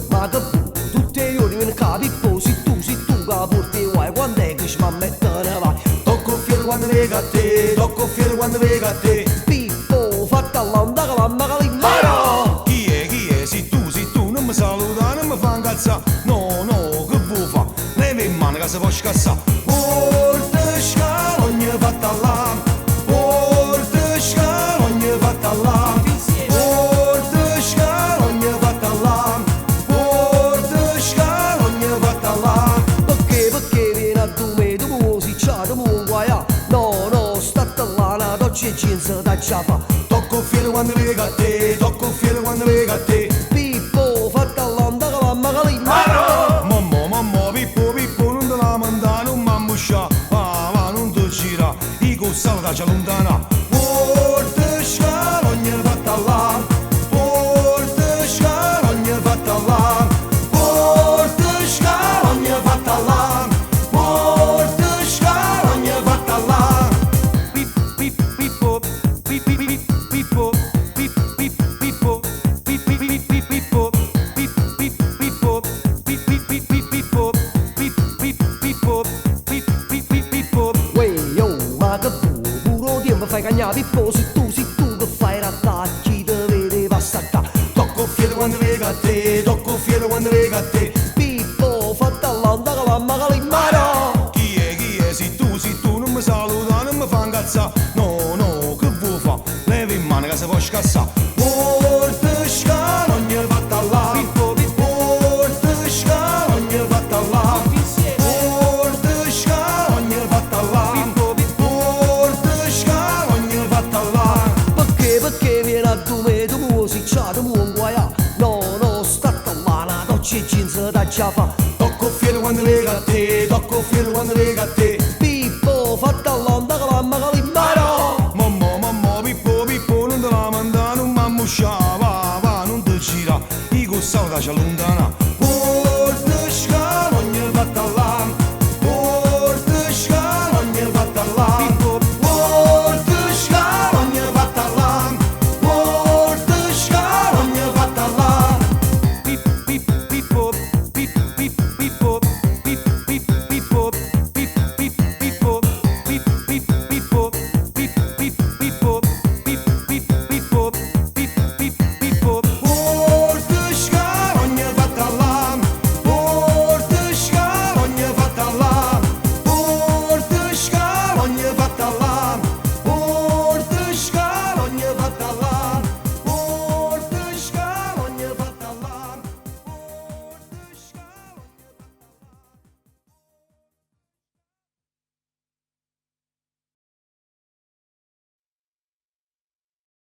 ma che bu, tutte le ore mi capi si tu che porti guai, quando è che ci fa mettere vai? Tocco fiero quando vengo a te, tocco fiero quando vengo a te. Pippo, fatta all'anda che l'anda che l'immara. Chi è, sei tu, non mi saluta, non mi fa incazzare. No, che vuoi fa? Leva in mano che si può scassare. Porta scala, ogni fatta là. Porta scala, ogni fatta là. Porta scala, ogni fatta là. Porta scala, ogni fatta là. Perché vieni a tu me, tu muosi, c'ha tu muo guaia. No, state là, una doccia e jeans da già fa. Tocco fiero quando vengo a te, tocco fiero quando vengo a te. Pippo, fatta all'anda che l'anda che l'immara. Mamma, Pippo, non te la mandare, non mi ambuscia. Ma non ti gira, i cossali da c'è lontana. Porta scala, ogni fatta là. Porta scala, ogni fatta là. Porta scala, ogni fatta là. Porta scala, ogni fatta là. Pippo, Ma che bu, puro tempo fai cagnare Pippo, se tu che fai rattacchi, te vede passata. tocco fiero quando vengo a te, tocco fiero quando vengo a te. Pippo, fatta all'anda che l'anda che l'immara. Chi è, sei tu, non mi saluta, non mi fa incazzare. No, che vuoi fa? Leva in mano che si può scassare. Porta scala, ogni fatta là. Porta scala, ogni fatta là. Porta scala, ogni fatta là. Porta scala, ogni fatta là. Perché vieni a tu me, tu muosi, c'ha tu muo guaia. No, state là, una doccia e jeans da già fa. Tocco fiero quando vengo a te, tocco fiero quando vengo a te. Pippo, fatta all'anda che l'anda che l'immara. Mamma, Pippo, non te la mandare, non mi ambuscia. Va, non ti gira, i cossali da c'è lontana.